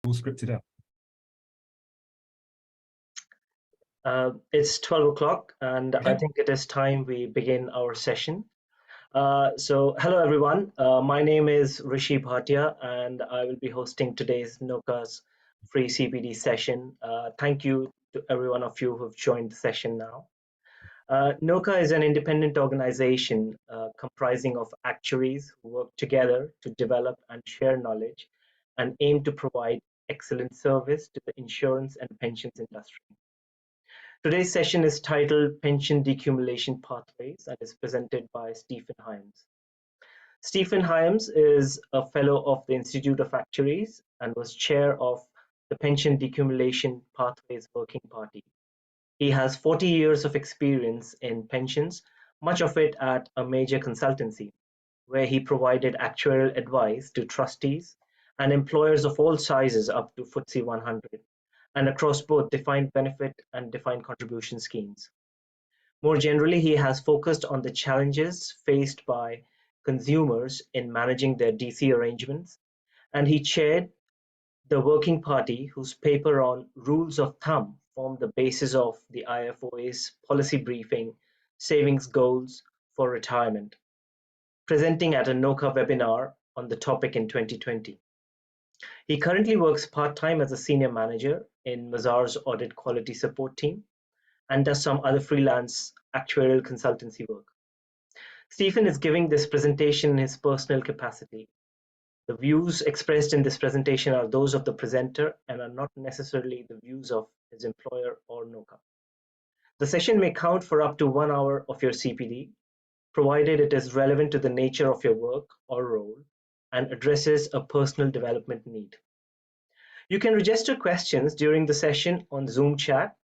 all scripted out. It's 12 o'clock, and Okay. I think it is time we begin our session. Hello everyone. My name is Rishi Bhatia, and I will be hosting today's NoCA's free CPD session. Thank you to every one of you who've joined the session now. NoCA is an independent organization comprising of actuaries who work together to develop and share knowledge and aim to provide excellent service to the insurance and pensions industry. Today's session is titled Pension Decumulation Pathways and is presented by Stephen Hyams. Stephen Hyams is a fellow of the Institute of Actuaries and was chair of the Pension Decumulation Pathways Working Party. He has 40 years of experience in pensions, much of it at a major consultancy, where he provided actuarial advice to trustees and employers of all sizes up to FTSE 100. And across both defined benefit and defined contribution schemes. More generally, he has focused on the challenges faced by consumers in managing their DC arrangements, and he chaired the working party whose paper on rules of thumb formed the basis of the IFOA's policy briefing, Savings Goals for Retirement, presenting at a NoCA webinar on the topic in 2020. He currently works part-time as a senior manager in Mazars audit quality support team and does some other freelance actuarial consultancy work. Stephen is giving this presentation in his personal capacity. The views expressed in this presentation are those of the presenter and are not necessarily the views of his employer or NoCA. The session may count for up to 1 hour of your CPD, provided it is relevant to the nature of your work or role and addresses a personal development need. You can register questions during the session on Zoom chat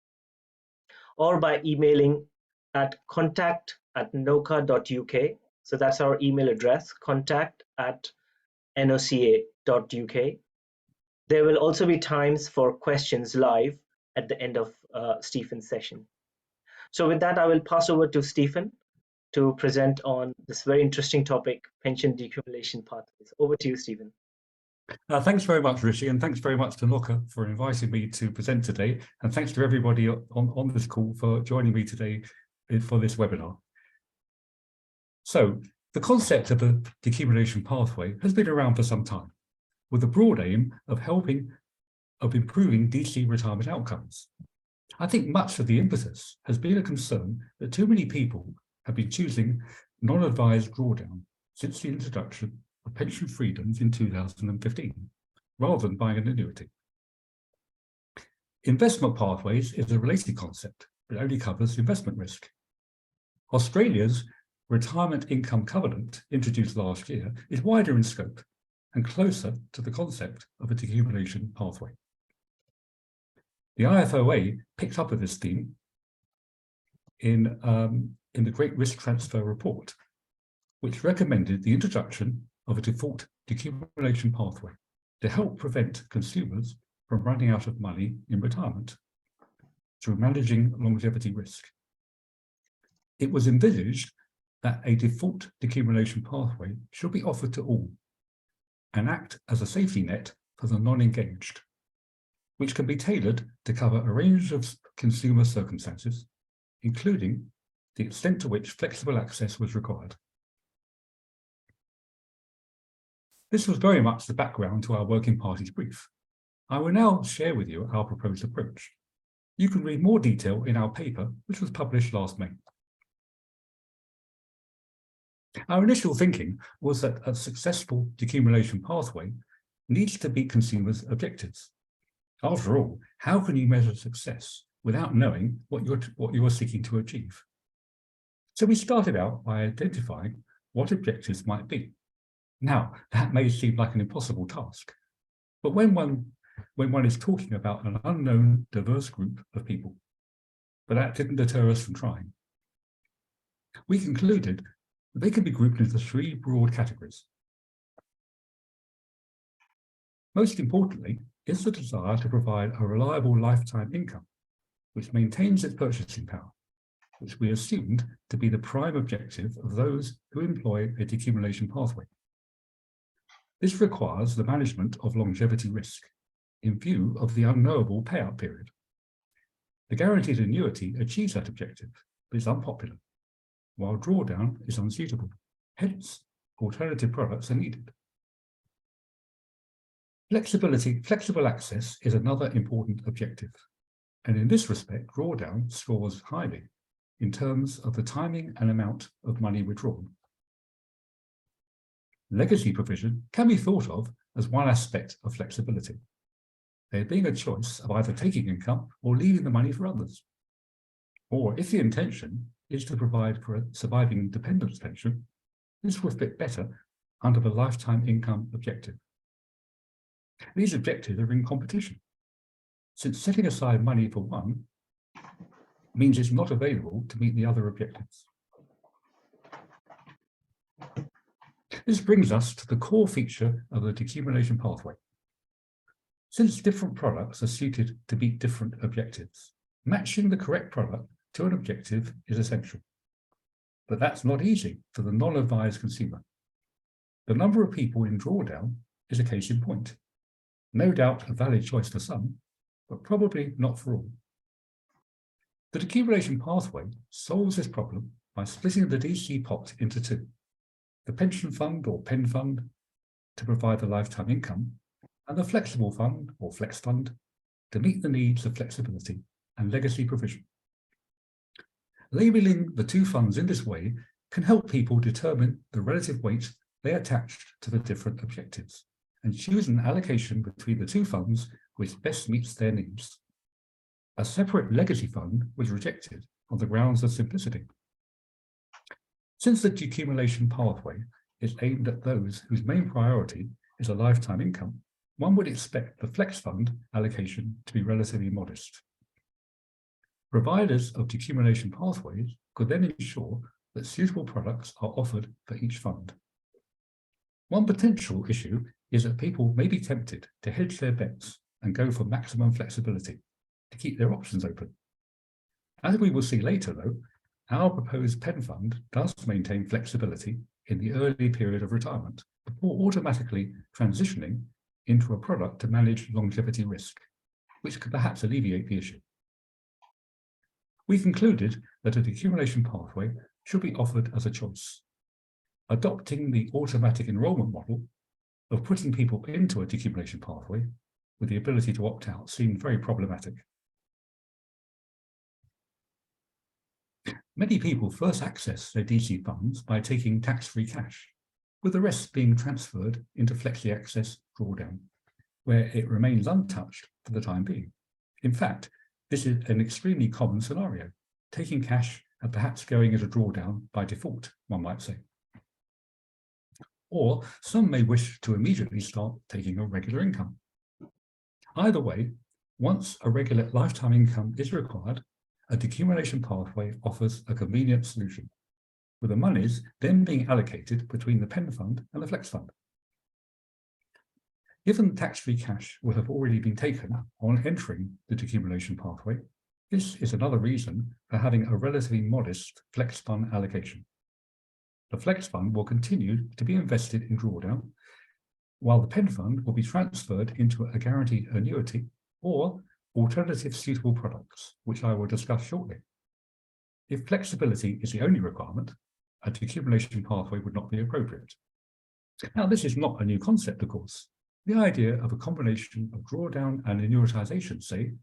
or by emailing at contact@noca.uk. So that's our email address, contact@noca.uk. There will also be times for questions live at the end of Stephen's session. So with that, I will pass over to Stephen to present on this very interesting topic, pension decumulation pathways. Over to you, Stephen. Thanks very much, Rishi, and thanks very much to NoCA for inviting me to present today. And thanks to everybody on this call for joining me today for this webinar. So the concept of a decumulation pathway has been around for some time, with the broad aim of improving DC retirement outcomes. I think much of the impetus has been a concern that too many people have been choosing non-advised drawdown since the introduction of pension freedoms in 2015, rather than buying an annuity. Investment pathways is a related concept, but only covers investment risk. Australia's Retirement Income Covenant, introduced last year, is wider in scope and closer to the concept of a decumulation pathway. The IFOA picked up on this theme in the Great Risk Transfer Report, which recommended the introduction of a default decumulation pathway to help prevent consumers from running out of money in retirement through managing longevity risk. It was envisaged that a default decumulation pathway should be offered to all and act as a safety net for the non-engaged, which can be tailored to cover a range of consumer circumstances, including the extent to which flexible access was required. This was very much the background to our working party's brief. I will now share with you our proposed approach. You can read more detail in our paper, which was published last May. Our initial thinking was that a successful decumulation pathway needs to meet consumers' objectives. After all, how can you measure success without knowing what you are seeking to achieve? So we started out by identifying what objectives might be. Now, that may seem like an impossible task, but when one is talking about an unknown, diverse group of people, but that didn't deter us from trying. We concluded that they can be grouped into 3 broad categories. Most importantly is the desire to provide a reliable lifetime income, which maintains its purchasing power, which we assumed to be the prime objective of those who employ a decumulation pathway. This requires the management of longevity risk, in view of the unknowable payout period. The guaranteed annuity achieves that objective, but is unpopular, while drawdown is unsuitable. Hence, alternative products are needed. Flexible access is another important objective, and in this respect, drawdown scores highly in terms of the timing and amount of money withdrawn. Legacy provision can be thought of as one aspect of flexibility, there being a choice of either taking income or leaving the money for others. Or if the intention is to provide for a surviving dependents pension, this will fit better under the lifetime income objective. These objectives are in competition, since setting aside money for one means it's not available to meet the other objectives. This brings us to the core feature of the decumulation pathway. Since different products are suited to meet different objectives, matching the correct product to an objective is essential. But that's not easy for the non-advised consumer. The number of people in drawdown is a case in point. No doubt a valid choice for some, but probably not for all. The decumulation pathway solves this problem by splitting the DC pot into two: the pension fund or pen fund to provide the lifetime income, and the flexible fund or flex fund to meet the needs of flexibility and legacy provision. Labeling the two funds in this way can help people determine the relative weight they attach to the different objectives and choose an allocation between the two funds which best meets their needs. A separate legacy fund was rejected on the grounds of simplicity. Since the decumulation pathway is aimed at those whose main priority is a lifetime income, one would expect the flex fund allocation to be relatively modest. Providers of decumulation pathways could then ensure that suitable products are offered for each fund. One potential issue is that people may be tempted to hedge their bets and go for maximum flexibility to keep their options open. As we will see later, though, our proposed pen fund does maintain flexibility in the early period of retirement before automatically transitioning into a product to manage longevity risk, which could perhaps alleviate the issue. We concluded that a decumulation pathway should be offered as a choice. Adopting the automatic enrolment model of putting people into a decumulation pathway with the ability to opt out seemed very problematic. Many people first access their DC funds by taking tax-free cash, with the rest being transferred into Flexi Access drawdown, where it remains untouched for the time being. In fact, this is an extremely common scenario, taking cash and perhaps going into drawdown by default, one might say. Or some may wish to immediately start taking a regular income. Either way, once a regular lifetime income is required, a decumulation pathway offers a convenient solution, with the monies then being allocated between the pen fund and the flex fund. Given tax-free cash will have already been taken on entering the decumulation pathway, this is another reason for having a relatively modest flex fund allocation. The flex fund will continue to be invested in drawdown, while the pen fund will be transferred into a guaranteed annuity or alternative suitable products, which I will discuss shortly. If flexibility is the only requirement, a decumulation pathway would not be appropriate. Now, this is not a new concept, of course. The idea of a combination of drawdown and annuitization, say,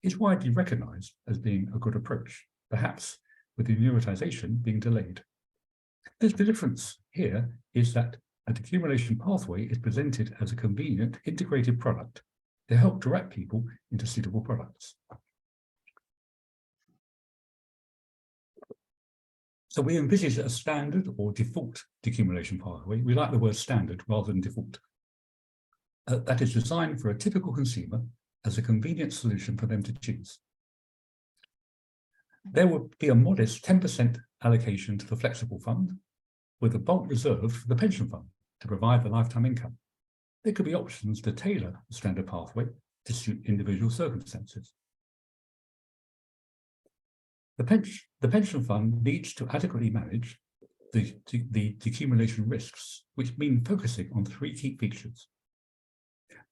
is widely recognized as being a good approach, perhaps with the annuitization being delayed. The difference here is that a decumulation pathway is presented as a convenient integrated product to help direct people into suitable products. So we envisage a standard or default decumulation pathway. We like the word standard rather than default. That is designed for a typical consumer as a convenient solution for them to choose. There would be a modest 10% allocation to the flexible fund, with a bulk reserved for the pension fund to provide the lifetime income. There could be options to tailor the standard pathway to suit individual circumstances. The pension fund needs to adequately manage the decumulation risks, which mean focusing on three key features: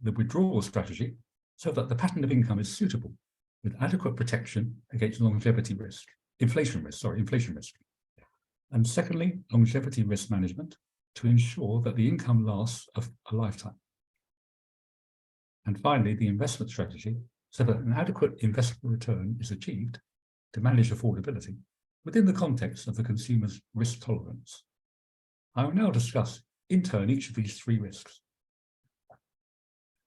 the withdrawal strategy, so that the pattern of income is suitable with adequate protection against inflation risk. And secondly, longevity risk management to ensure that the income lasts a lifetime. And finally, the investment strategy so that an adequate investment return is achieved to manage affordability within the context of the consumer's risk tolerance. I will now discuss in turn each of these three risks.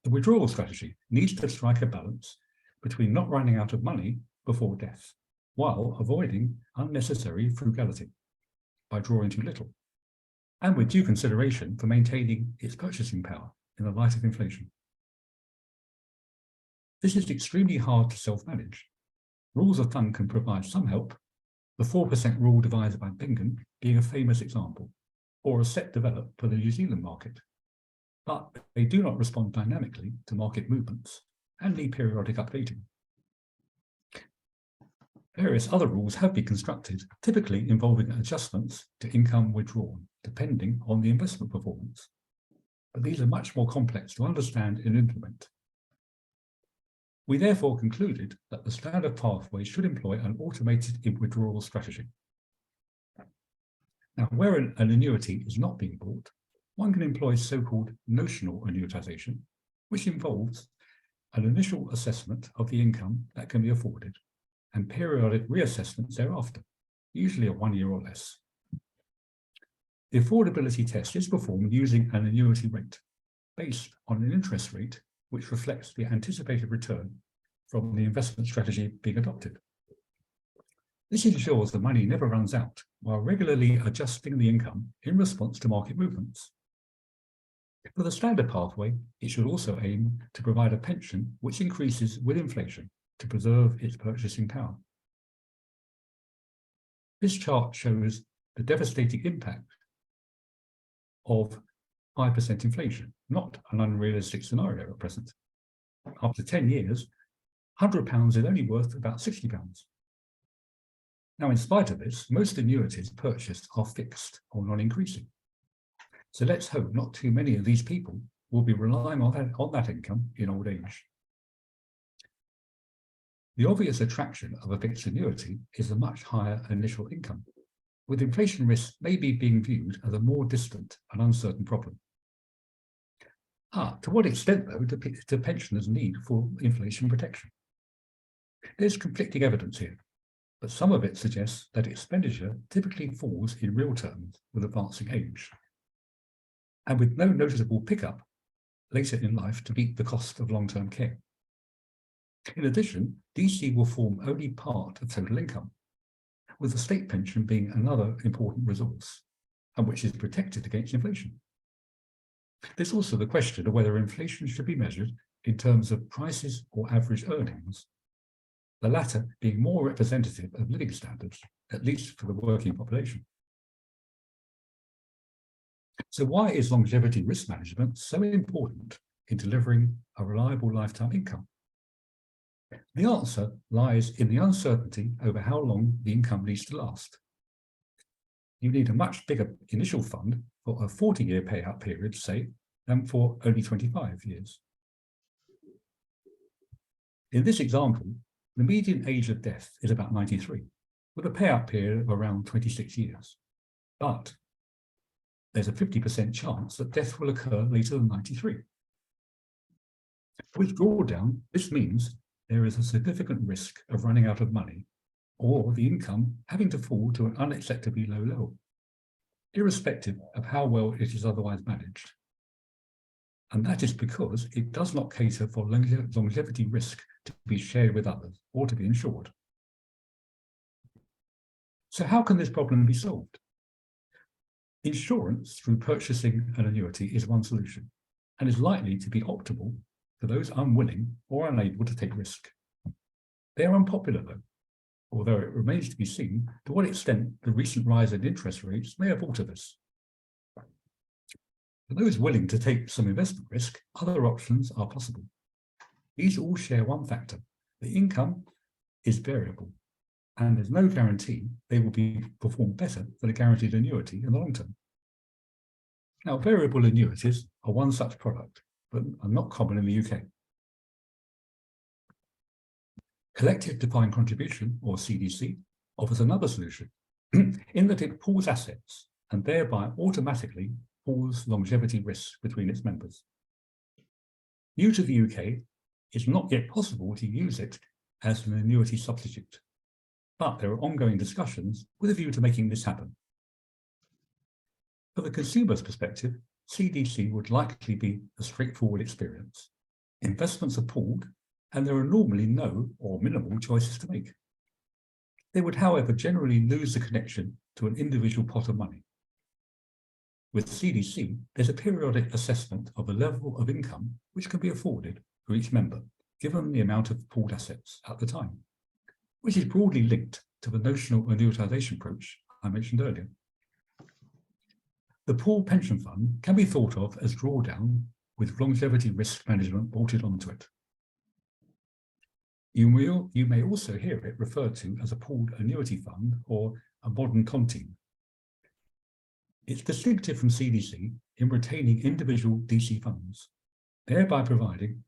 The withdrawal strategy needs to strike a balance between not running out of money before death, while avoiding unnecessary frugality by drawing too little, and with due consideration for maintaining its purchasing power in the light of inflation. This is extremely hard to self-manage. Rules of thumb can provide some help, the 4% rule devised by Bingham being a famous example, or a set developed for the New Zealand market. But they do not respond dynamically to market movements and need periodic updating. Various other rules have been constructed, typically involving adjustments to income withdrawn, depending on the investment performance. But these are much more complex to understand and implement. We therefore concluded that the standard pathway should employ an automated withdrawal strategy. Now, where an annuity is not being bought, one can employ so-called notional annuitization, which involves an initial assessment of the income that can be afforded and periodic reassessments thereafter, usually of 1 year or less. The affordability test is performed using an annuity rate based on an interest rate which reflects the anticipated return from the investment strategy being adopted. This ensures the money never runs out while regularly adjusting the income in response to market movements. For the standard pathway, it should also aim to provide a pension which increases with inflation to preserve its purchasing power. This chart shows the devastating impact of 5% inflation, not an unrealistic scenario at present. After 10 years, £100 is only worth about £60. Now, in spite of this, most annuities purchased are fixed or non-increasing. So let's hope not too many of these people will be relying on that income in old age. The obvious attraction of a fixed annuity is a much higher initial income, with inflation risk maybe being viewed as a more distant and uncertain problem. To what extent, though, do pensioners need full inflation protection? There's conflicting evidence here, but some of it suggests that expenditure typically falls in real terms with advancing age, and with no noticeable pickup later in life to meet the cost of long-term care. In addition, DC will form only part of total income, with the state pension being another important resource, and which is protected against inflation. There's also the question of whether inflation should be measured in terms of prices or average earnings, the latter being more representative of living standards, at least for the working population. So why is longevity risk management so important in delivering a reliable lifetime income? The answer lies in the uncertainty over how long the income needs to last. You need a much bigger initial fund for a 40-year payout period, say, than for only 25 years. In this example, the median age of death is about 93, with a payout period of around 26 years. But there's a 50% chance that death will occur later than 93. With drawdown, this means there is a significant risk of running out of money or the income having to fall to an unacceptably low level, irrespective of how well it is otherwise managed. And that is because it does not cater for longevity risk to be shared with others or to be insured. So how can this problem be solved? Insurance through purchasing an annuity is one solution and is likely to be optimal for those unwilling or unable to take risk. They are unpopular though, although it remains to be seen to what extent the recent rise in interest rates may have altered this. For those willing to take some investment risk, other options are possible. These all share one factor: the income is variable, and there's no guarantee they will perform better than a guaranteed annuity in the long term. Now, variable annuities are one such product, but are not common in the UK. Collective Defined Contribution, or CDC, offers another solution in that it pools assets and thereby automatically pools longevity risk between its members. New to the UK, it's not yet possible to use it as an annuity substitute, but there are ongoing discussions with a view to making this happen. From the consumer's perspective, CDC would likely be a straightforward experience. Investments are pooled, and there are normally no or minimal choices to make. They would, however, generally lose the connection to an individual pot of money. With CDC, there's a periodic assessment of the level of income which can be afforded for each member, given the amount of pooled assets at the time, which is broadly linked to the notional annuitization approach I mentioned earlier. The pooled pension fund can be thought of as drawdown with longevity risk management bolted onto it. You may also hear it referred to as a pooled annuity fund or a modern tontine. It's distinctive from CDC in retaining individual DC funds, thereby providing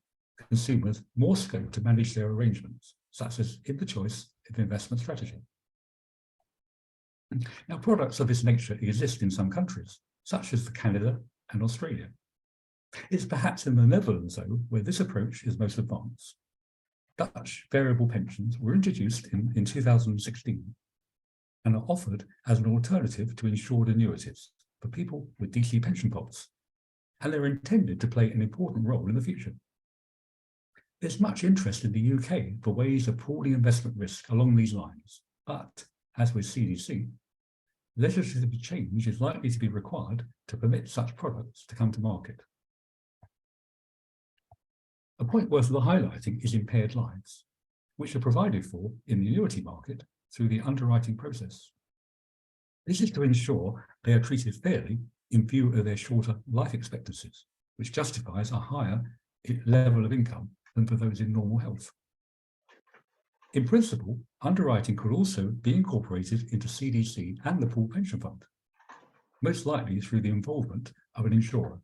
consumers more scope to manage their arrangements, such as in the choice of investment strategy. Now, products of this nature exist in some countries, such as Canada and Australia. It's perhaps in the Netherlands, though, where this approach is most advanced. Dutch variable pensions were introduced in 2016 and are offered as an alternative to insured annuities for people with DC pension pots, and they're intended to play an important role in the future. There's much interest in the UK for ways of pooling investment risk along these lines, but, as with CDC, legislative change is likely to be required to permit such products to come to market. A point worth highlighting is impaired lives, which are provided for in the annuity market through the underwriting process. This is to ensure they are treated fairly in view of their shorter life expectancies, which justifies a higher level of income than for those in normal health. In principle, underwriting could also be incorporated into CDC and the pooled pension fund, most likely through the involvement of an insurer.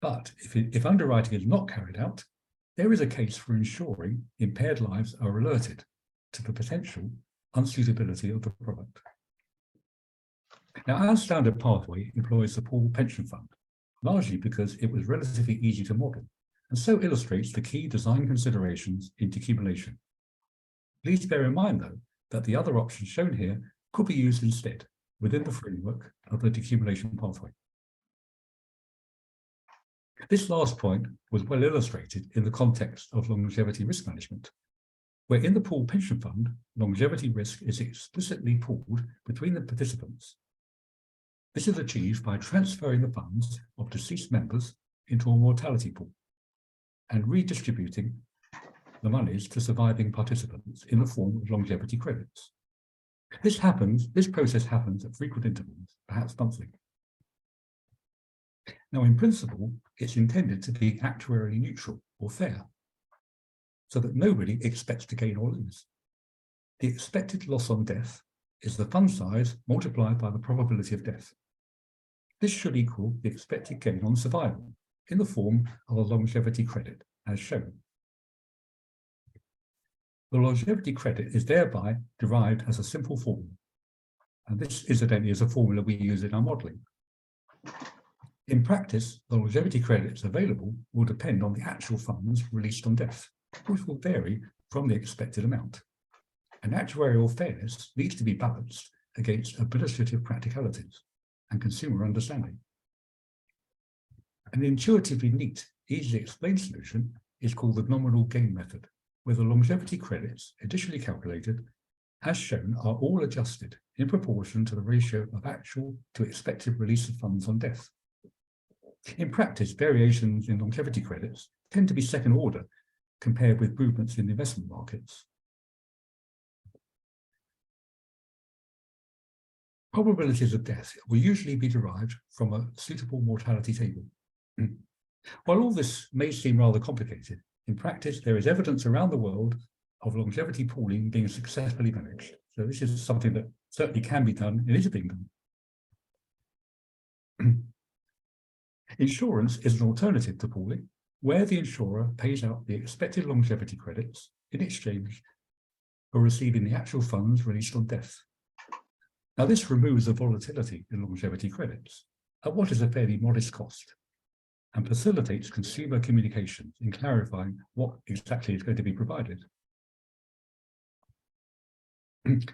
But if underwriting is not carried out, there is a case for ensuring impaired lives are alerted to the potential unsuitability of the product. Now, our standard pathway employs the pooled pension fund, largely because it was relatively easy to model, and so illustrates the key design considerations in decumulation. Please bear in mind, though, that the other options shown here could be used instead within the framework of the decumulation pathway. This last point was well illustrated in the context of longevity risk management, where in the pooled pension fund, longevity risk is explicitly pooled between the participants. This is achieved by transferring the funds of deceased members into a mortality pool and redistributing the monies to surviving participants in the form of longevity credits. This process happens at frequent intervals, perhaps monthly. Now, in principle, it's intended to be actuarially neutral or fair, so that nobody expects to gain or lose. The expected loss on death is the fund size multiplied by the probability of death. This should equal the expected gain on survival in the form of a longevity credit, as shown. The longevity credit is thereby derived as a simple formula, and this incidentally is a formula we use in our modelling. In practice, the longevity credits available will depend on the actual funds released on death, which will vary from the expected amount. And actuarial fairness needs to be balanced against administrative practicalities and consumer understanding. An intuitively neat, easily explained solution is called the nominal gain method, where the longevity credits additionally calculated, as shown, are all adjusted in proportion to the ratio of actual to expected release of funds on death. In practice, variations in longevity credits tend to be second order compared with movements in the investment markets. Probabilities of death will usually be derived from a suitable mortality table. While all this may seem rather complicated, in practice there is evidence around the world of longevity pooling being successfully managed. So this is something that certainly can be done and is being done. Insurance is an alternative to pooling, where the insurer pays out the expected longevity credits in exchange for receiving the actual funds released on death. Now, this removes the volatility in longevity credits at what is a fairly modest cost and facilitates consumer communications in clarifying what exactly is going to be provided.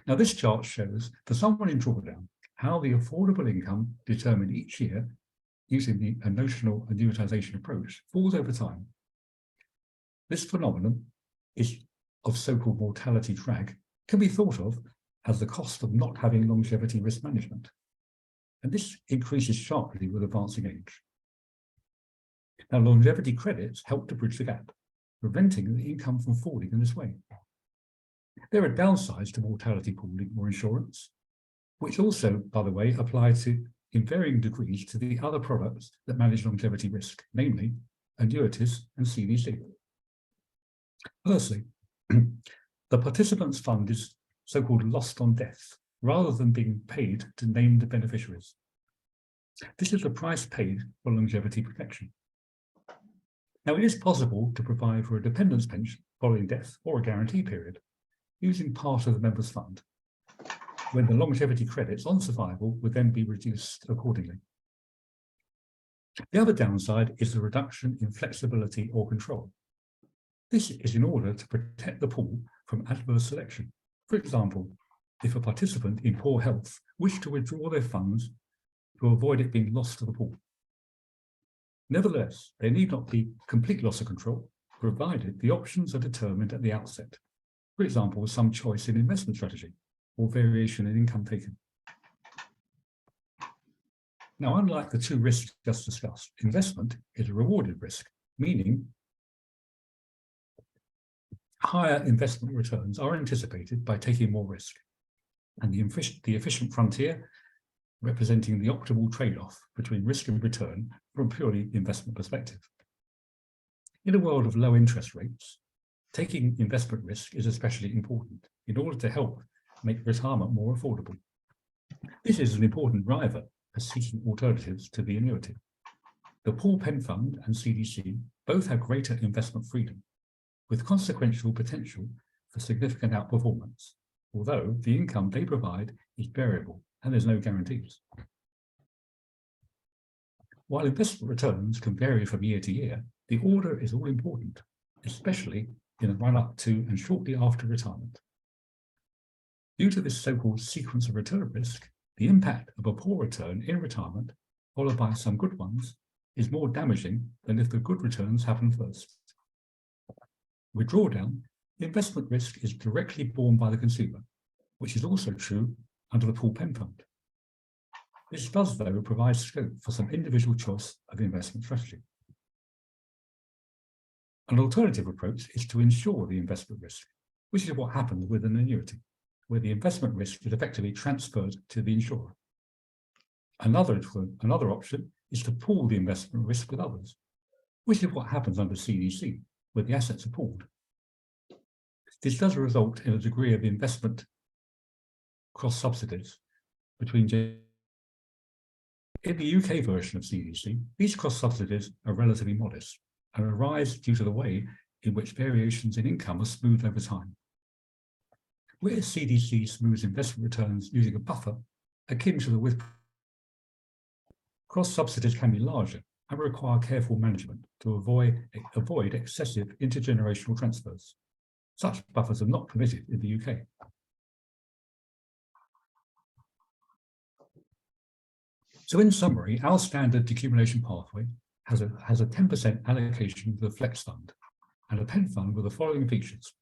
Now, this chart shows for someone in drawdown how the affordable income determined each year using a notional annuitization approach falls over time. This phenomenon is of so-called mortality drag can be thought of as the cost of not having longevity risk management. And this increases sharply with advancing age. Now, longevity credits help to bridge the gap, preventing the income from falling in this way. There are downsides to mortality pooling or insurance, which also, by the way, apply to in varying degrees to the other products that manage longevity risk, namely annuities and CDC. Firstly, the participants' fund is so-called lost on death, rather than being paid to named beneficiaries. This is the price paid for longevity protection. Now, it is possible to provide for a dependence pension following death or a guarantee period, using part of the member's fund, when the longevity credits on survival would then be reduced accordingly. The other downside is the reduction in flexibility or control. This is in order to protect the pool from adverse selection. For example, if a participant in poor health wished to withdraw their funds to avoid it being lost to the pool. Nevertheless, there need not be complete loss of control, provided the options are determined at the outset. For example, some choice in investment strategy or variation in income taken. Now, unlike the two risks just discussed, investment is a rewarded risk, meaning higher investment returns are anticipated by taking more risk, and the efficient frontier representing the optimal trade-off between risk and return from a purely investment perspective. In a world of low interest rates, taking investment risk is especially important in order to help make retirement more affordable. This is an important driver for seeking alternatives to the annuity. The pool pen fund and CDC both have greater investment freedom, with consequential potential for significant outperformance, although the income they provide is variable and there's no guarantees. While investment returns can vary from year to year, the order is all important, especially in the run-up to and shortly after retirement. Due to this so-called sequence of return risk, the impact of a poor return in retirement, followed by some good ones, is more damaging than if the good returns happen first. With drawdown, the investment risk is directly borne by the consumer, which is also true under the pool pen fund. This does, though, provide scope for some individual choice of investment strategy. An alternative approach is to insure the investment risk, which is what happens with an annuity, where the investment risk is effectively transferred to the insurer. Another option is to pool the investment risk with others, which is what happens under CDC, where the assets are pooled. This does result in a degree of investment cross-subsidies between. In the UK version of CDC, these cross-subsidies are relatively modest and arise due to the way in which variations in income are smoothed over time. Where CDC smooths investment returns using a buffer akin to the with cross-subsidies can be larger and require careful management to avoid excessive intergenerational transfers. Such buffers are not permitted in the UK. So in summary, our standard decumulation pathway has a 10% allocation to the flex fund and a pen fund with the following features.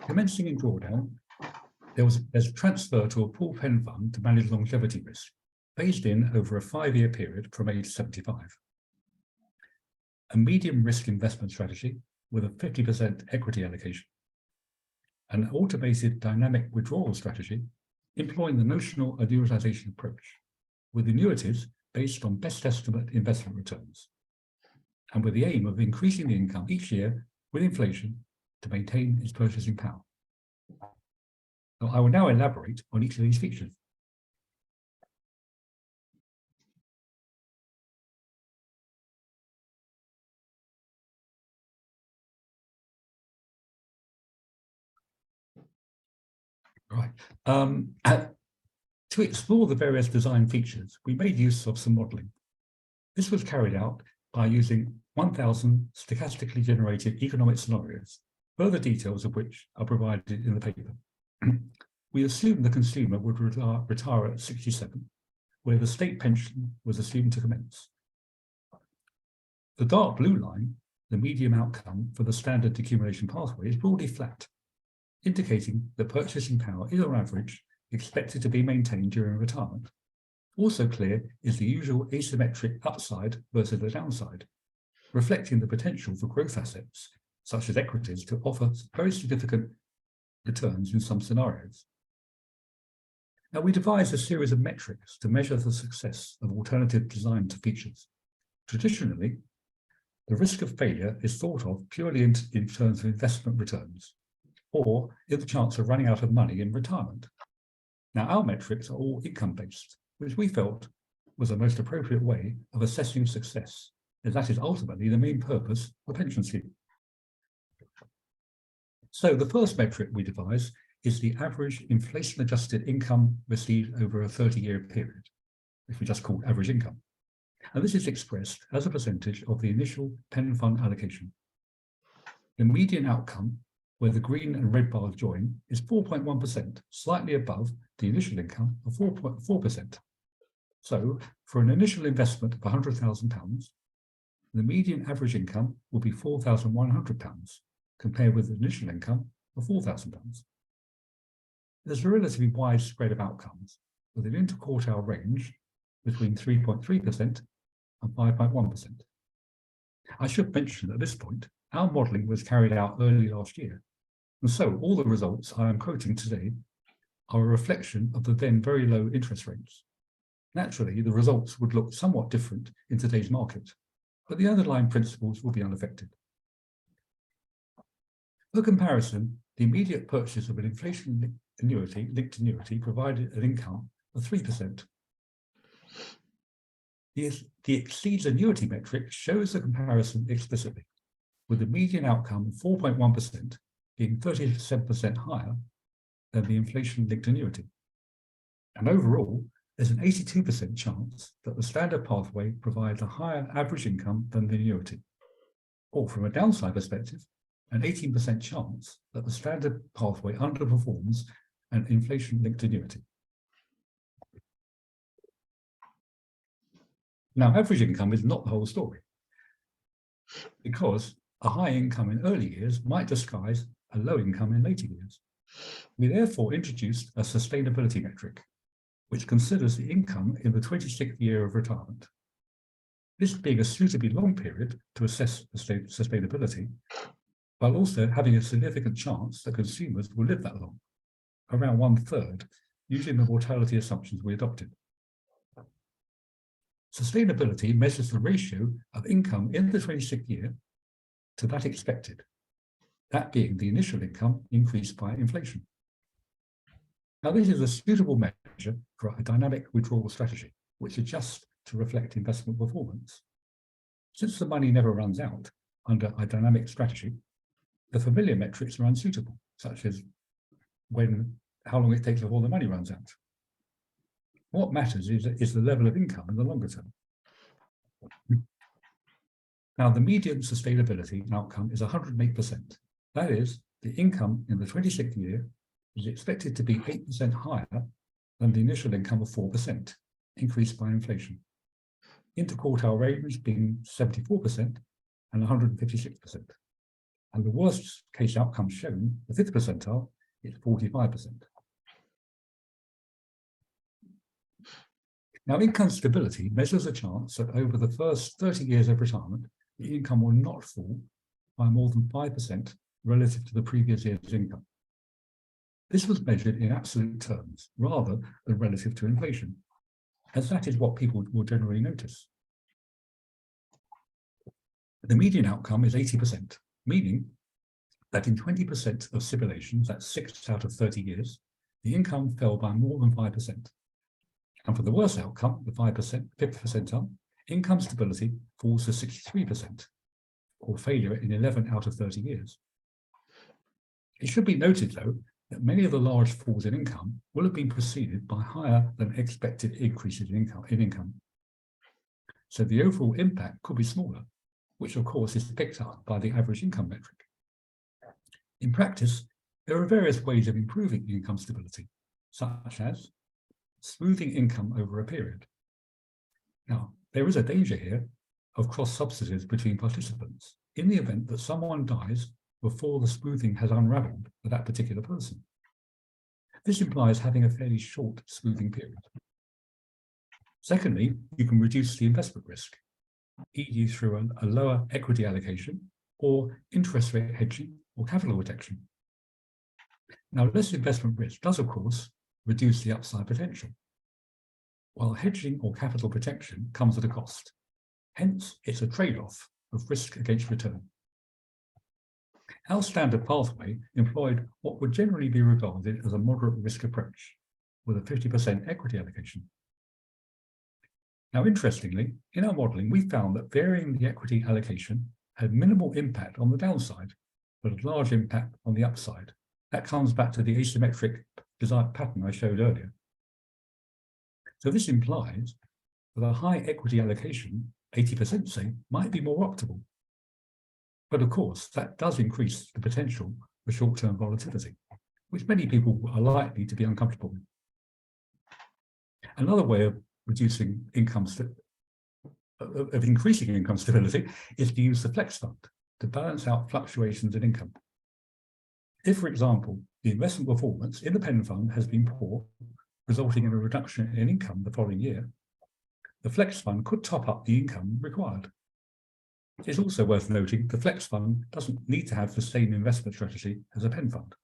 Commencing in drawdown, there's a transfer to a pool pen fund to manage longevity risk, phased in over a 5-year period from age 75. A medium risk investment strategy with a 50% equity allocation. An automated dynamic withdrawal strategy employing the notional annuitization approach, with annuities based on best estimate investment returns, and with the aim of increasing the income each year with inflation to maintain its purchasing power. So I will now elaborate on each of these features. Right. To explore the various design features, we made use of some modelling. This was carried out by using 1,000 stochastically generated economic scenarios, further details of which are provided in the paper. We assumed the consumer would retire at 67, where the state pension was assumed to commence. The dark blue line, the medium outcome for the standard decumulation pathway, is broadly flat, indicating that purchasing power is on average expected to be maintained during retirement. Also clear is the usual asymmetric upside versus the downside, reflecting the potential for growth assets, such as equities, to offer very significant returns in some scenarios. Now, we devised a series of metrics to measure the success of alternative design features. Traditionally, the risk of failure is thought of purely in terms of investment returns, or in the chance of running out of money in retirement. Now, our metrics are all income-based, which we felt was the most appropriate way of assessing success, as that is ultimately the main purpose of a pension scheme. So the first metric we devised is the average inflation-adjusted income received over a 30-year period, which we just call average income. And this is expressed as a percentage of the initial pension fund allocation. The median outcome, where the green and red bars join, is 4.1%, slightly above the initial income of 4.4%. So, for an initial investment of £100,000, the median average income will be £4,100, compared with the initial income of £4,000. There's a relatively wide spread of outcomes, with an interquartile range between 3.3% and 5.1%. I should mention at this point, our modelling was carried out early last year, and so all the results I am quoting today are a reflection of the then very low interest rates. Naturally, the results would look somewhat different in today's market, but the underlying principles will be unaffected. For comparison, the immediate purchase of an inflation linked annuity provided an income of 3%. The exceeds annuity metric shows the comparison explicitly, with the median outcome of 4.1% being 37% higher than the inflation-linked annuity. And overall, there's an 82% chance that the standard pathway provides a higher average income than the annuity. Or from a downside perspective, an 18% chance that the standard pathway underperforms an inflation-linked annuity. Now, average income is not the whole story, because a high income in early years might disguise a low income in later years. We therefore introduced a sustainability metric, which considers the income in the 26th year of retirement. This being a suitably long period to assess sustainability, while also having a significant chance that consumers will live that long, around 1/3, using the mortality assumptions we adopted. Sustainability measures the ratio of income in the 26th year to that expected, that being the initial income increased by inflation. Now, this is a suitable measure for a dynamic withdrawal strategy, which adjusts to reflect investment performance. Since the money never runs out under a dynamic strategy, the familiar metrics are unsuitable, such as how long it takes before the money runs out. What matters is the level of income in the longer term. Now, the median sustainability outcome is 108%. That is, the income in the 26th year is expected to be 8% higher than the initial income of 4%, increased by inflation. Interquartile range being 74% and 156%. And the worst case outcome shown, the 5th percentile, is 45%. Now, income stability measures a chance that over the first 30 years of retirement, the income will not fall by more than 5% relative to the previous year's income. This was measured in absolute terms rather than relative to inflation, as that is what people will generally notice. The median outcome is 80%, meaning that in 20% of simulations, that's 6 out of 30 years, the income fell by more than 5%. And for the worst outcome, the 5th percentile, income stability falls to 63%, or failure in 11 out of 30 years. It should be noted, though, that many of the large falls in income will have been preceded by higher than expected increases in income. So the overall impact could be smaller, which of course is picked up by the average income metric. In practice, there are various ways of improving income stability, such as smoothing income over a period. Now, there is a danger here of cross-subsidies between participants in the event that someone dies before the smoothing has unraveled for that particular person. This implies having a fairly short smoothing period. Secondly, you can reduce the investment risk, e.g. through a lower equity allocation or interest rate hedging or capital protection. Now, less investment risk does, of course, reduce the upside potential, while hedging or capital protection comes at a cost. Hence, it's a trade-off of risk against return. Our standard pathway employed what would generally be regarded as a moderate risk approach, with a 50% equity allocation. Now, interestingly, in our modelling, we found that varying the equity allocation had minimal impact on the downside, but a large impact on the upside. That comes back to the asymmetric design pattern I showed earlier. So this implies that a high equity allocation, 80% say, might be more optimal. But of course, that does increase the potential for short-term volatility, which many people are likely to be uncomfortable with. Another way of reducing increasing income stability is to use the flex fund to balance out fluctuations in income. If, for example, the investment performance in the pen fund has been poor, resulting in a reduction in income the following year, the flex fund could top up the income required. It's also worth noting the flex fund doesn't need to have the same investment strategy as a pen fund.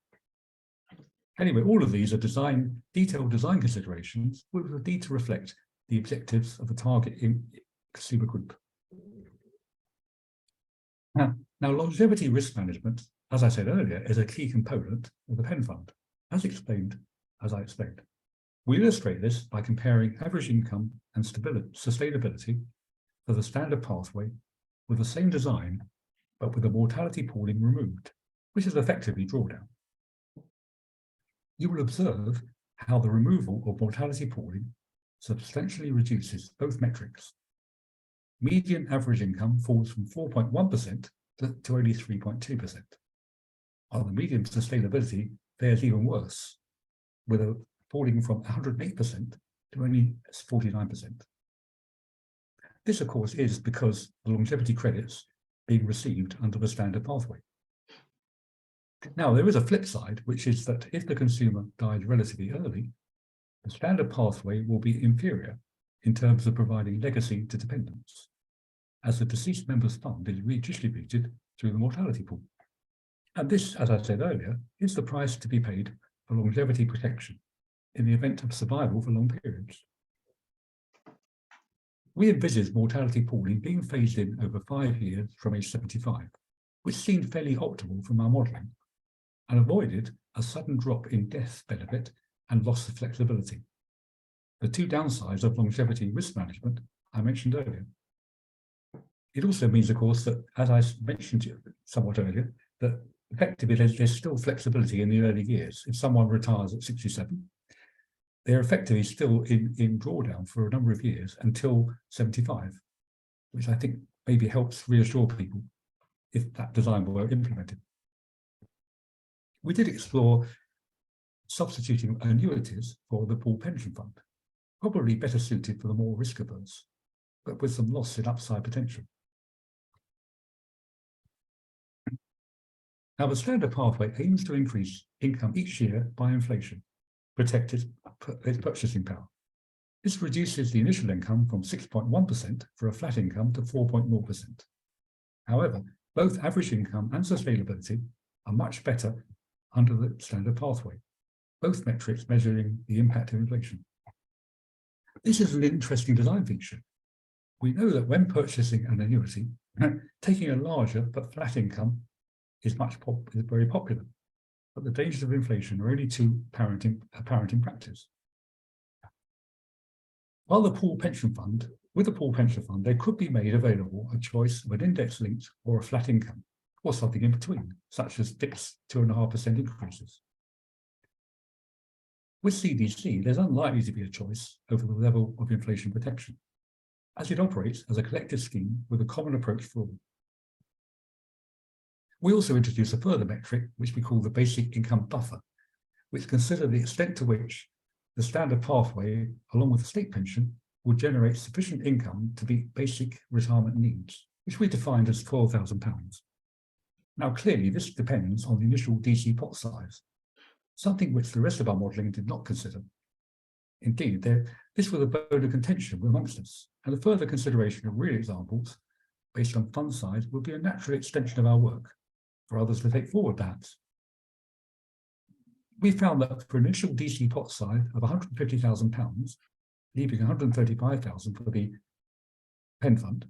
Anyway, all of these are detailed design considerations which would need to reflect the objectives of a target consumer group. Now, longevity risk management, as I said earlier, is a key component of the pen fund, as I explained. We illustrate this by comparing average income and sustainability for the standard pathway with the same design, but with the mortality pooling removed, which is effectively drawdown. You will observe how the removal of mortality pooling substantially reduces both metrics. Median average income falls from 4.1% to only 3.2%, while the median sustainability fares even worse, with a falling from 108% to only 49%. This, of course, is because the longevity credits being received under the standard pathway. Now, there is a flip side, which is that if the consumer dies relatively early, the standard pathway will be inferior in terms of providing legacy to dependents, as the deceased member's fund is redistributed through the mortality pool. And this, as I said earlier, is the price to be paid for longevity protection in the event of survival for long periods. We envisage mortality pooling being phased in over 5 years from age 75, which seemed fairly optimal from our modelling, and avoided a sudden drop in death benefit and loss of flexibility, the two downsides of longevity risk management I mentioned earlier. It also means, of course, that, as I mentioned somewhat earlier, that effectively there's still flexibility in the early years. If someone retires at 67, they're effectively still in drawdown for a number of years until 75, which I think maybe helps reassure people if that design were implemented. We did explore substituting annuities for the pool pension fund, probably better suited for the more risk averse, but with some loss in upside potential. Now, the standard pathway aims to increase income each year by inflation, protect its purchasing power. This reduces the initial income from 6.1% for a flat income to 4.0%. However, both average income and sustainability are much better under the standard pathway, both metrics measuring the impact of inflation. This is an interesting design feature. We know that when purchasing an annuity, taking a larger but flat income is very popular, but the dangers of inflation are only too apparent in practice. While with the pool pension fund, there could be made available a choice of an index-linked or a flat income, or something in between, such as fixed 2.5% increases. With CDC, there's unlikely to be a choice over the level of inflation protection, as it operates as a collective scheme with a common approach for all. We also introduce a further metric, which we call the basic income buffer, which considers the extent to which the standard pathway, along with the state pension, will generate sufficient income to meet basic retirement needs, which we defined as £12,000. Now, clearly, this depends on the initial DC pot size, something which the rest of our modelling did not consider. Indeed, this was a bone of contention amongst us, and a further consideration of real examples based on fund size would be a natural extension of our work for others to take forward, perhaps. We found that for an initial DC pot size of £150,000, leaving £135,000 for the pen fund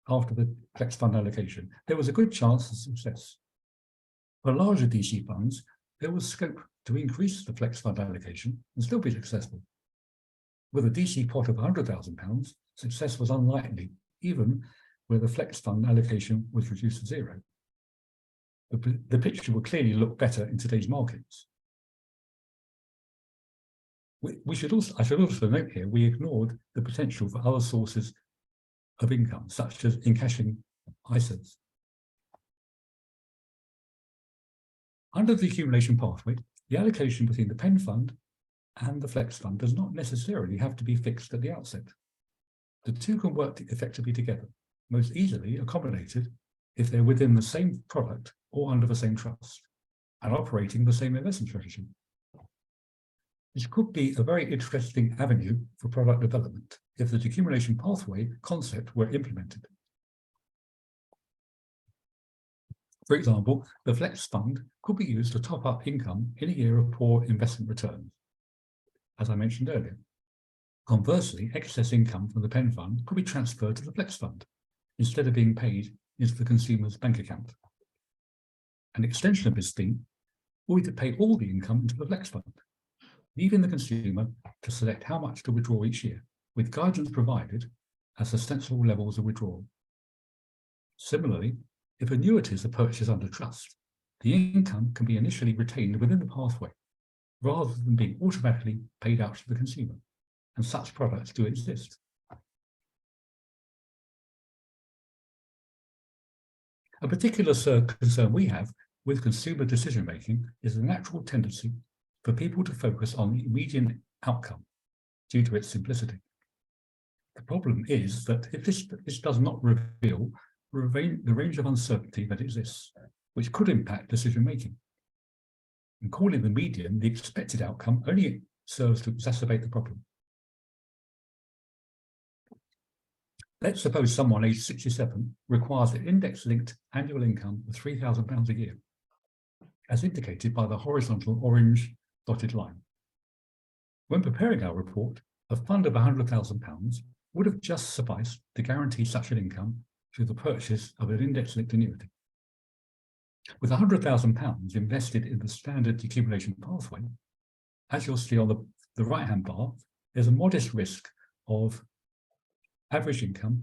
after the flex fund allocation, there was a good chance of success. For larger DC funds, there was scope to increase the flex fund allocation and still be successful. With a DC pot of £100,000, success was unlikely, even where the flex fund allocation was reduced to zero. The picture will clearly look better in today's markets. I should also note here, we ignored the potential for other sources of income, such as encashing ISAs. Under the accumulation pathway, the allocation between the pen fund and the flex fund does not necessarily have to be fixed at the outset. The two can work effectively together, most easily accommodated if they're within the same product or under the same trust, and operating the same investment strategy. This could be a very interesting avenue for product development if the decumulation pathway concept were implemented. For example, the flex fund could be used to top up income in a year of poor investment returns, as I mentioned earlier. Conversely, excess income from the pen fund could be transferred to the flex fund instead of being paid into the consumer's bank account. An extension of this scheme would be to pay all the income into the flex fund, leaving the consumer to select how much to withdraw each year, with guidance provided as to sensible levels of withdrawal. Similarly, if annuities are purchased under trust, the income can be initially retained within the pathway, rather than being automatically paid out to the consumer, and such products do exist. A particular concern we have with consumer decision-making is the natural tendency for people to focus on the immediate outcome due to its simplicity. The problem is that if this does not reveal the range of uncertainty that exists, which could impact decision-making. And calling the median the expected outcome only serves to exacerbate the problem. Let's suppose someone aged 67 requires an index-linked annual income of £3,000 a year, as indicated by the horizontal orange dotted line. When preparing our report, a fund of £100,000 would have just sufficed to guarantee such an income through the purchase of an index-linked annuity. With £100,000 invested in the standard decumulation pathway, as you'll see on the right-hand bar, there's a modest risk of average income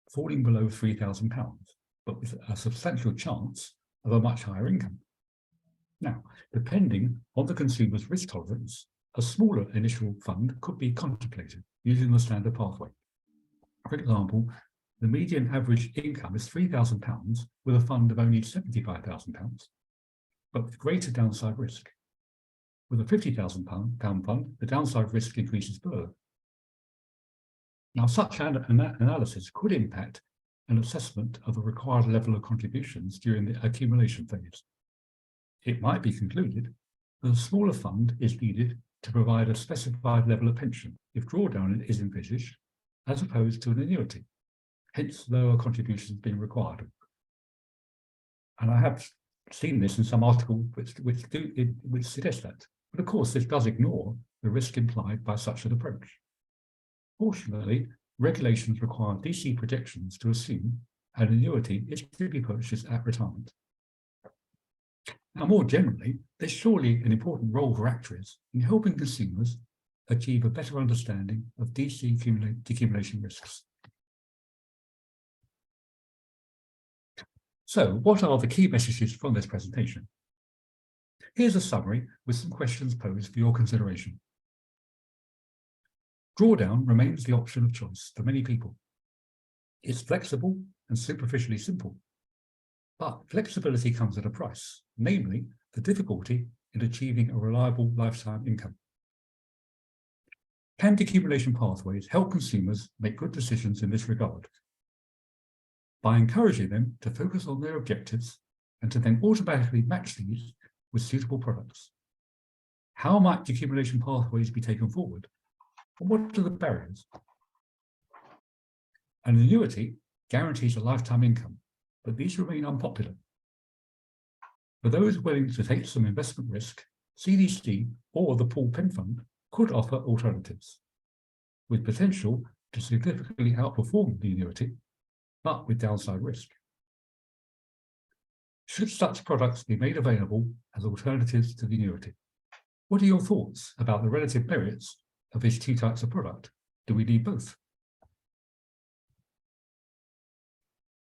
falling below £3,000, but with a substantial chance of a much higher income. Now, depending on the consumer's risk tolerance, a smaller initial fund could be contemplated using the standard pathway. For example, the median average income is £3,000 with a fund of only £75,000, but with greater downside risk. With a £50,000 fund, the downside risk increases further. Now, such an analysis could impact an assessment of the required level of contributions during the accumulation phase. It might be concluded that a smaller fund is needed to provide a specified level of pension if drawdown is envisaged, as opposed to an annuity, hence lower contributions being required. And I have seen this in some articles which suggest that. But of course, this does ignore the risk implied by such an approach. Fortunately, regulations require DC projections to assume an annuity is to be purchased at retirement. Now, more generally, there's surely an important role for actuaries in helping consumers achieve a better understanding of DC decumulation risks. So, what are the key messages from this presentation? Here's a summary with some questions posed for your consideration. Drawdown remains the option of choice for many people. It's flexible and superficially simple. But flexibility comes at a price, namely the difficulty in achieving a reliable lifetime income. Can decumulation pathways help consumers make good decisions in this regard? By encouraging them to focus on their objectives and to then automatically match these with suitable products. How might decumulation pathways be taken forward? And what are the barriers? An annuity guarantees a lifetime income, but these remain unpopular. For those willing to take some investment risk, CDC or the pool pen fund could offer alternatives, with potential to significantly outperform the annuity, but with downside risk. Should such products be made available as alternatives to the annuity? What are your thoughts about the relative merits of these two types of product? Do we need both?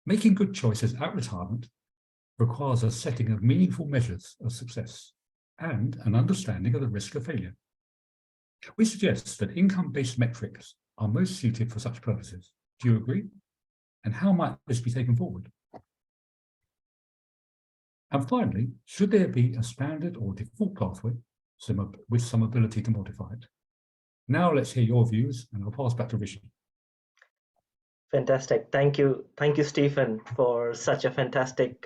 Making good choices at retirement requires a setting of meaningful measures of success and an understanding of the risk of failure. We suggest that income-based metrics are most suited for such purposes. Do you agree? And how might this be taken forward? And finally, should there be a standard or default pathway with some ability to modify it? Now let's hear your views, and I'll pass back to Rishi. Fantastic. Thank you, Stephen, for such a fantastic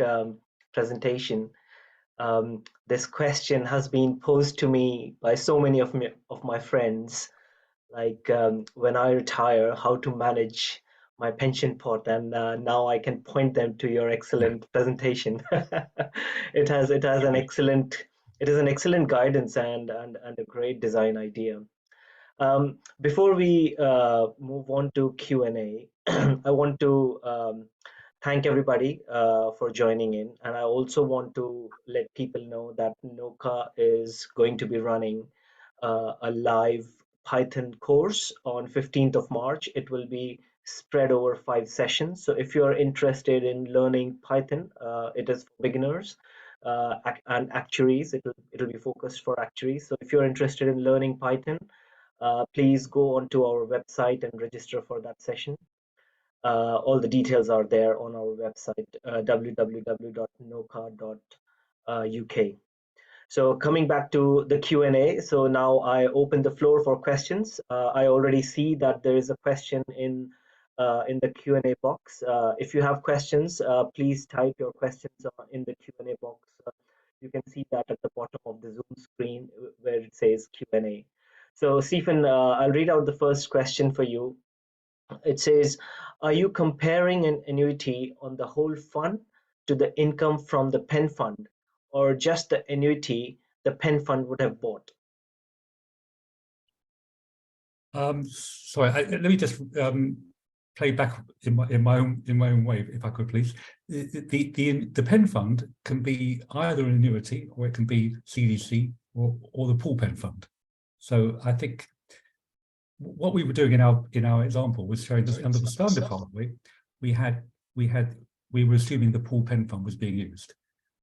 presentation. This question has been posed to me by so many of my friends, like when I retire, how to manage my pension pot, and now I can point them to your excellent presentation. It is an excellent guidance and a great design idea. Before we move on to Q&A, I want to thank everybody for joining in. And I also want to let people know that NoCA is going to be running a live Python course on 15th of March. It will be spread over 5 sessions. So if you're interested in learning Python, it is for beginners and actuaries. It'll be focused for actuaries. So if you're interested in learning Python, please go onto our website and register for that session. All the details are there on our website, www.noca.uk. So coming back to the Q&A, so now I open the floor for questions. I already see that there is a question in the Q&A box. If you have questions, please type your questions in the Q&A box. You can see that at the bottom of the Zoom screen where it says Q&A. So Stephen, I'll read out the first question for you. It says, are you comparing an annuity on the whole fund to the income from the pen fund, or just the annuity the pen fund would have bought? Sorry, let me just play back in my own way, if I could, please. The pen fund can be either an annuity, or it can be CDC or the pool pen fund. So I think what we were doing in our example was showing that under the standard pathway, we were assuming the pool pen fund was being used.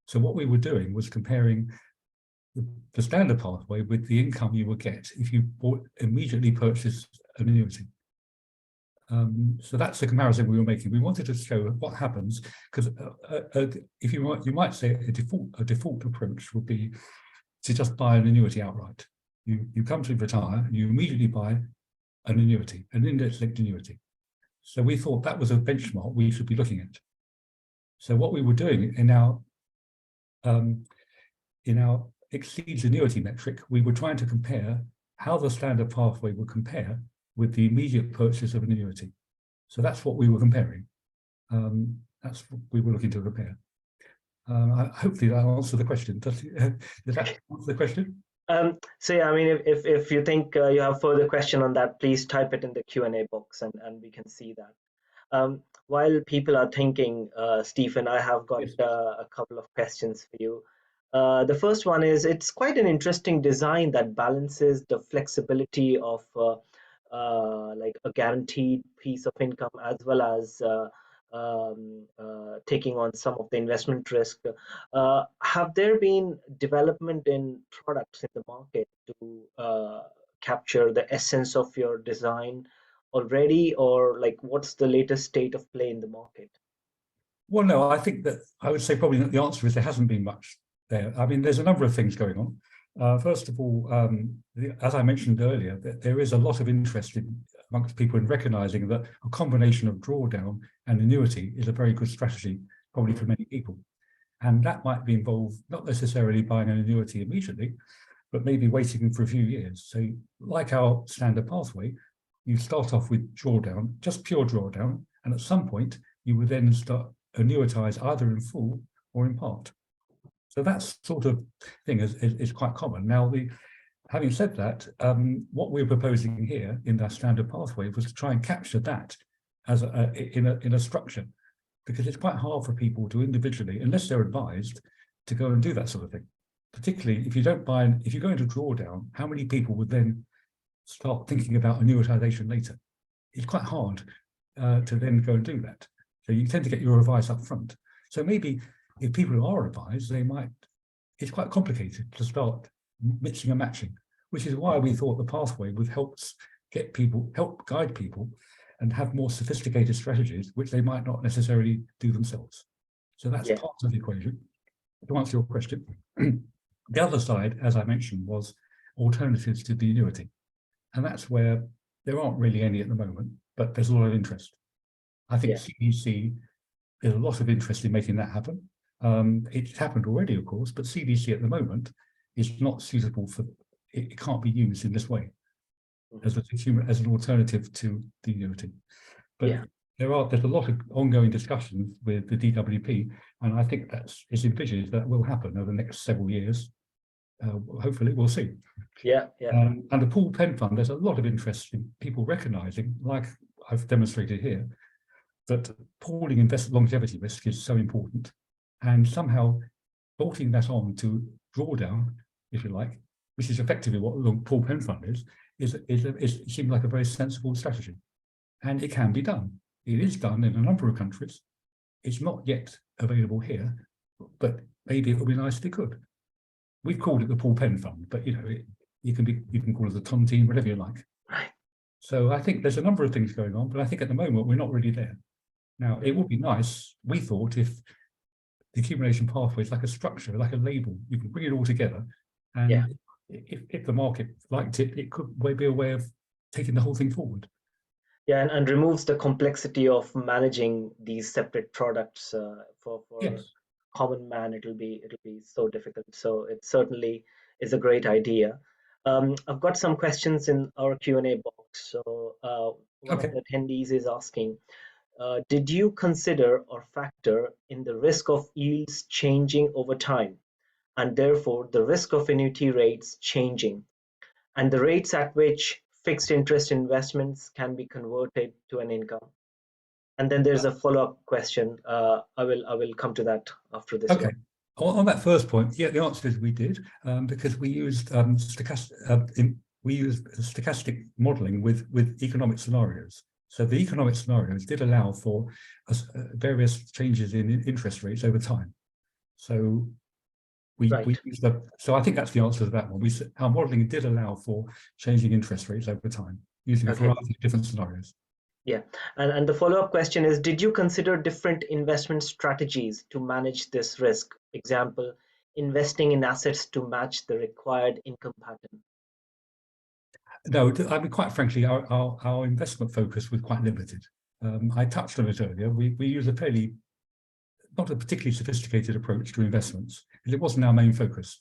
So what we were doing was comparing the standard pathway with the income you would get if you immediately purchased an annuity. So that's the comparison we were making. We wanted to show what happens, because if you might say a default approach would be to just buy an annuity outright. You come to retire, and you immediately buy an annuity, an index-linked annuity. So we thought that was a benchmark we should be looking at. So what we were doing in our exceeds annuity metric, we were trying to compare how the standard pathway would compare with the immediate purchase of an annuity. So that's what we were comparing. That's what we were looking to compare. Hopefully that answered the question. Did that answer the question? So yeah, I mean, if you think you have further question on that, please type it in the Q&A box, and we can see that. While people are thinking, Stephen, I have got a couple of questions for you. The first one is, it's quite an interesting design that balances the flexibility of like a guaranteed piece of income, as well as taking on some of the investment risk. Have there been development in products in the market to capture the essence of your design already, or like what's the latest state of play in the market? Well, no, I think that I would say probably that the answer is there hasn't been much there. I mean, there's a number of things going on. First of all, as I mentioned earlier, there is a lot of interest amongst people in recognizing that a combination of drawdown and annuity is a very good strategy, probably for many people. And that might be involved not necessarily buying an annuity immediately, but maybe waiting for a few years. So like our standard pathway, you start off with drawdown, just pure drawdown, and at some point you would then start annuitize either in full or in part. So that sort of thing is quite common. Now, having said that, what we're proposing here in that standard pathway was to try and capture that as in a structure, because it's quite hard for people to individually, unless they're advised, to go and do that sort of thing. Particularly if you don't buy, if you go into drawdown, how many people would then start thinking about annuitization later? It's quite hard to then go and do that. So you tend to get your advice up front. So maybe if people who are advised, they might, it's quite complicated to start mixing and matching, which is why we thought the pathway would help guide people and have more sophisticated strategies, which they might not necessarily do themselves. So that's part of the equation. To answer your question, the other side, as I mentioned, was alternatives to the annuity. And that's where there aren't really any at the moment, but there's a lot of interest. I think CDC, there's a lot of interest in making that happen. It's happened already, of course, but CDC at the moment is not suitable for, it can't be used in this way as an alternative to the annuity. But there's a lot of ongoing discussions with the DWP, and I think it's envisaged that will happen over the next several years. Hopefully, we'll see. And the pool pen fund, there's a lot of interest in people recognizing, like I've demonstrated here, that pooling longevity risk is so important, and somehow bolting that on to drawdown, if you like, which is effectively what the pool pen fund it seems like a very sensible strategy, and it can be done. It is done in a number of countries. It's not yet available here, but maybe it would be nice if it could. We've called it the pool pen fund, but you know, you can call it the tontine, whatever you like. Right. So I think there's a number of things going on, but I think at the moment we're not really there. Now, it would be nice, we thought, if the accumulation pathway is like a structure, like a label, you can bring it all together. And if the market liked it, it could be a way of taking the whole thing forward. Yeah, and removes the complexity of managing these separate products for common man. It'll be so difficult. So it certainly is a great idea. I've got some questions in our Q&A box. So one of the attendees is asking, did you consider or factor in the risk of yields changing over time, and therefore the risk of annuity rates changing, and the rates at which fixed interest investments can be converted to an income? And then there's a follow-up question. I will come to that after this. Okay. On that first point, yeah, the answer is we did, because we used stochastic modeling with economic scenarios. So the economic scenarios did allow for various changes in interest rates over time. So we used that. So I think that's the answer to that one. Our modeling did allow for changing interest rates over time using a variety of different scenarios. Yeah, and the follow-up question is, did you consider different investment strategies to manage this risk? Example, investing in assets to match the required income pattern. No, I mean, quite frankly, our investment focus was quite limited. I touched on it earlier. We use not a particularly sophisticated approach to investments, because it wasn't our main focus.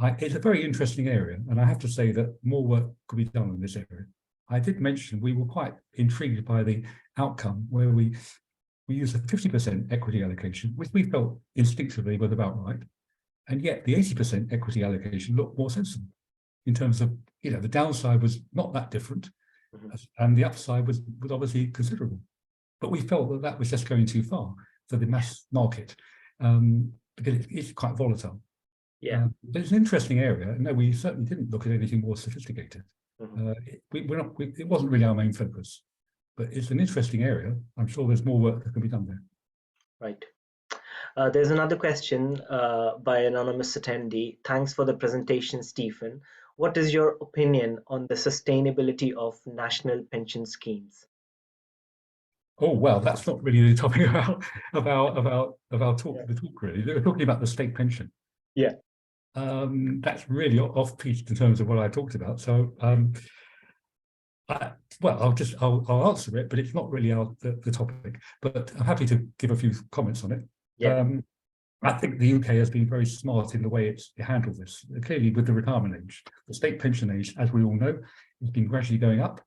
It's a very interesting area, and I have to say that more work could be done in this area. I did mention we were quite intrigued by the outcome where we used a 50% equity allocation, which we felt instinctively was about right, and yet the 80% equity allocation looked more sensible in terms of, you know, the downside was not that different, and the upside was obviously considerable. But we felt that that was just going too far for the mass market, because it's quite volatile. Yeah, but it's an interesting area. No, we certainly didn't look at anything more sophisticated. It wasn't really our main focus, but it's an interesting area. I'm sure there's more work that can be done there. Right. There's another question by an anonymous attendee. Thanks for the presentation, Stephen. What is your opinion on the sustainability of national pension schemes? Oh well, that's not really the topic of our talk. Yeah. The talk really. They were talking about the state pension. Yeah. That's really off piece in terms of what I talked about. So well, I'll answer it, but it's not really the topic. But I'm happy to give a few comments on it. Yeah. I think the UK has been very smart in the way it's handled this. Clearly, with the retirement age, the state pension age, as we all know, has been gradually going up,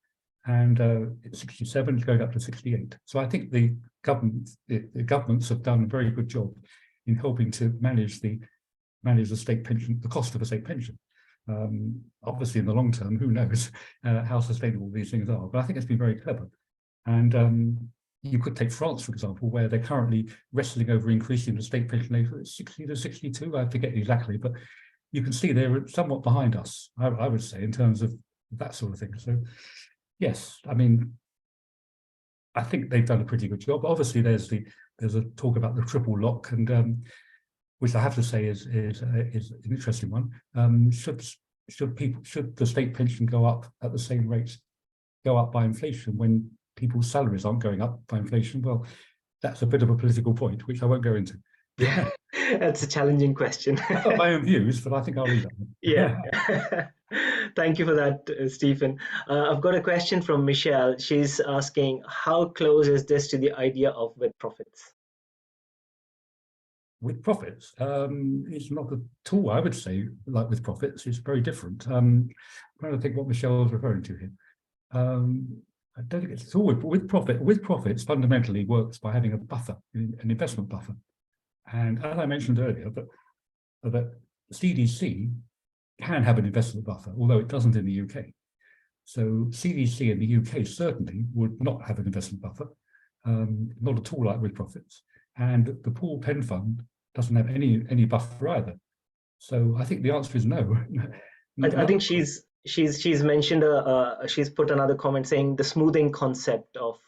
and it's 67, it's going up to 68. So I think the governments have done a very good job in helping to manage the state pension, the cost of a state pension. Obviously, in the long term, who knows how sustainable these things are? But I think it's been very clever. And you could take France, for example, where they're currently wrestling over increasing the state pension age from 60 to 62. I forget exactly, but you can see they're somewhat behind us, I would say, in terms of that sort of thing. So, yes, I mean, I think they've done a pretty good job. Obviously, there's a talk about the triple lock, and which I have to say is an interesting one. Should the state pension go up at the same rate, go up by inflation when people's salaries aren't going up by inflation? Well, that's a bit of a political point, which I won't go into. Yeah, that's a challenging question. I've got my own views, but I think I'll leave that one. Yeah. Thank you for that, Stephen. I've got a question from Michelle. She's asking, how close is this to the idea of with profits? With profits, it's not at all, I would say, like with profits, it's very different. I'm trying to think what Michelle is referring to here. I don't think it's at all with profit. With profits, fundamentally works by having a buffer, an investment buffer. And as I mentioned earlier, that CDC can have an investment buffer, although it doesn't in the UK. So CDC in the UK certainly would not have an investment buffer, not at all like with profits. And the pool pen fund doesn't have any buffer either. So I think the answer is no. I think she's mentioned she's put another comment saying the smoothing concept of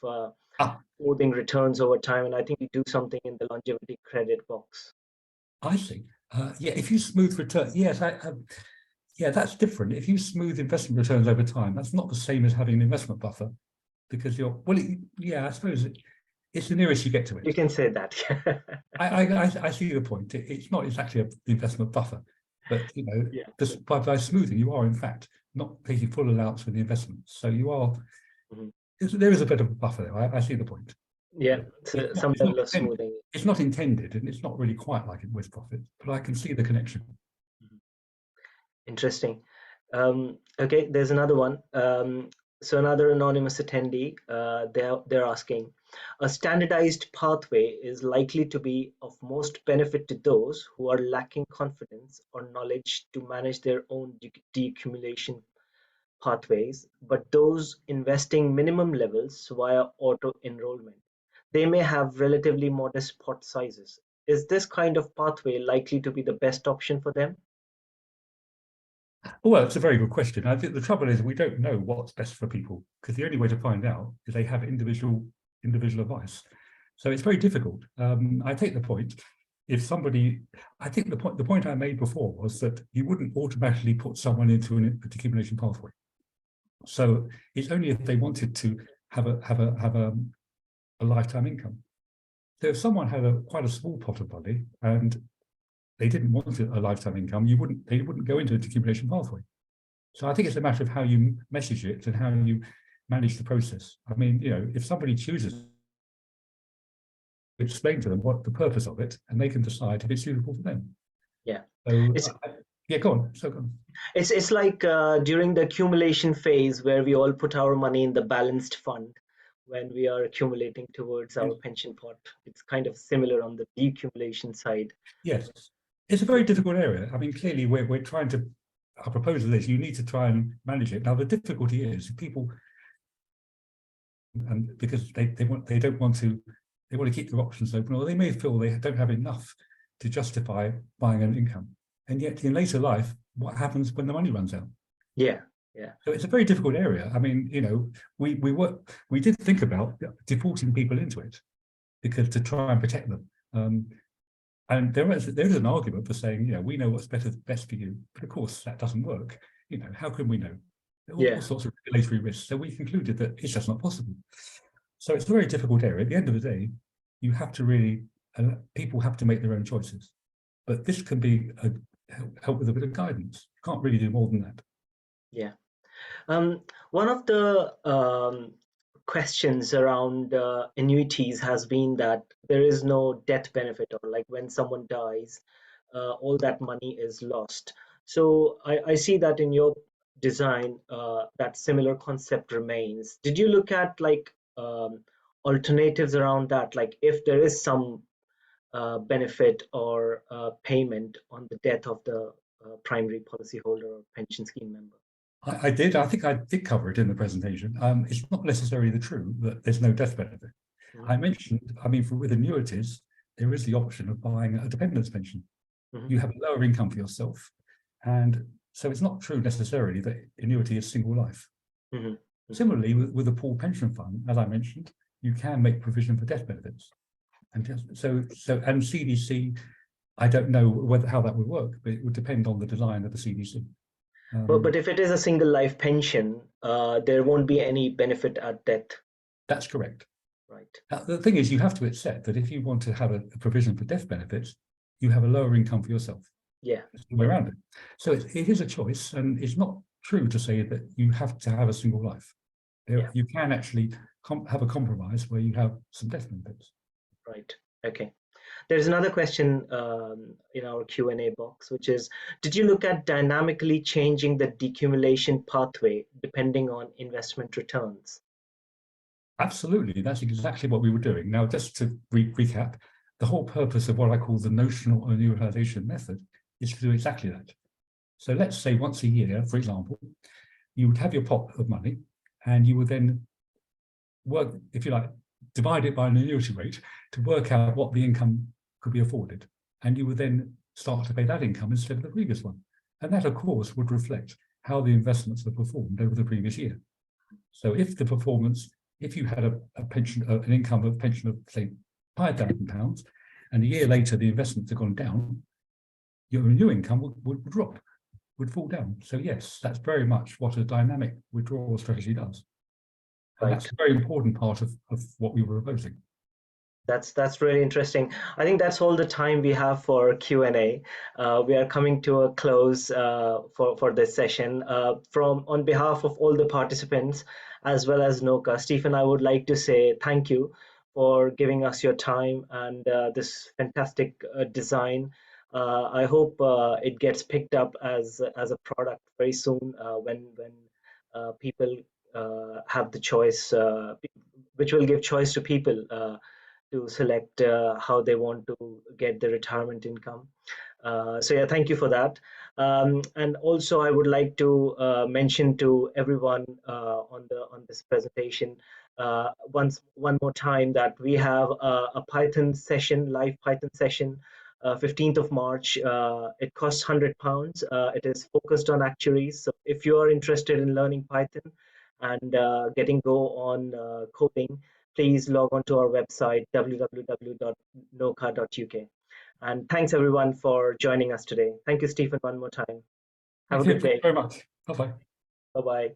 smoothing returns over time, and I think we do something in the longevity credit box. I see. Yeah, if you smooth return, yes, yeah, that's different. If you smooth investment returns over time, that's not the same as having an investment buffer, because yeah, I suppose it's the nearest you get to it. You can say that. I see the point. It's not exactly the investment buffer, but Yeah. by smoothing, you are in fact not taking full allowance for the investments. So you are. There is a bit of a buffer there. I see the point. Yeah, so some level of smoothing. It's not intended, and it's not really quite like it with profit, but I can see the connection. Interesting. Okay, there's another one. So another anonymous attendee, they're asking, a standardized pathway is likely to be of most benefit to those who are lacking confidence or knowledge to manage their own decumulation pathways, but those investing minimum levels via auto enrollment. They may have relatively modest pot sizes. Is this kind of pathway likely to be the best option for them? Well, it's a very good question. I think the trouble is we don't know what's best for people, because the only way to find out is they have individual advice. So it's very difficult. I take the point. If somebody, I think the point I made before was that you wouldn't automatically put someone into a decumulation pathway. So it's only if they wanted to have a lifetime income. So if someone had quite a small pot of money and they didn't want a lifetime income, they wouldn't go into a decumulation pathway. So I think it's a matter of how you message it and how you manage the process. I mean, if somebody chooses, explain to them what the purpose of it, and they can decide if it's suitable for them. Yeah. So yeah, go on. So go on. It's like during the accumulation phase where we all put our money in the balanced fund when we are accumulating towards our pension pot. It's kind of similar on the decumulation side. Yes, it's a very difficult area. I mean, clearly we're trying to. Our proposal is you need to try and manage it. Now the difficulty is people, and because they don't want to. They want to keep their options open, or they may feel they don't have enough to justify buying an income. And yet in later life, what happens when the money runs out? Yeah. So it's a very difficult area. I mean, we did think about deporting people into it because to try and protect them. And there is an argument for saying, we know what's best for you, but of course that doesn't work. how can we know? There are Yeah. all sorts of regulatory risks. So we concluded that it's just not possible. So it's a very difficult area. At the end of the day, you have to really, people have to make their own choices. But this can be help with a bit of guidance. You can't really do more than that. Yeah. One of the questions around annuities has been that there is no death benefit, or like when someone dies, all that money is lost. So I see that in your design, that similar concept remains. Did you look at like alternatives around that? Like if there is some benefit or payment on the death of the primary policyholder or pension scheme member? I did. I think I did cover it in the presentation. It's not necessarily true that there's no death benefit. I mentioned, with annuities, there is the option of buying a dependence pension. You have a lower income for yourself. And so it's not true necessarily that annuity is single life. Similarly, with a pooled pension fund, as I mentioned, you can make provision for death benefits. And and CDC, I don't know how that would work, but it would depend on the design of the CDC. But if it is a single life pension, there won't be any benefit at death. That's correct. Right. The thing is, you have to accept that if you want to have a provision for death benefits, you have a lower income for yourself. Yeah. That's the way around it. So it is a choice, and it's not true to say that you have to have a single life. You can actually have a compromise where you have some death benefits. Right. Okay. There's another question in our Q&A box, which is, did you look at dynamically changing the decumulation pathway depending on investment returns? Absolutely. That's exactly what we were doing. Now, just to recap, the whole purpose of what I call the notional annuitization method is to do exactly that. So let's say once a year, for example, you would have your pot of money and you would then work, if you like, divide it by an annuity rate to work out what the income could be afforded. And you would then start to pay that income instead of the previous one. And that, of course, would reflect how the investments have performed over the previous year. So if the performance, if you had a pension, an income of pension of, say, £5,000, and a year later the investments have gone down, your new income would drop, would fall down. So yes, that's very much what a dynamic withdrawal strategy does. And Right. that's a very important part of what we were proposing. That's really interesting. I think that's all the time we have for Q&A. We are coming to a close for this session. On behalf of all the participants, as well as NoCA, Stephen, I would like to say thank you for giving us your time and this fantastic design. I hope it gets picked up as a product very soon when people have the choice, which will give choice to people to select how they want to get the retirement income. So yeah, thank you for that. And also, I would like to mention to everyone on this presentation one more time that we have a Python session, live Python session, 15th of March. It costs £100. It is focused on actuaries. So if you are interested in learning Python and getting go on coding, please log on to our website, www.noca.uk. And thanks everyone for joining us today. Thank you, Stephen, one more time. Have a good day. Thank you very much. Bye-bye. Bye-bye.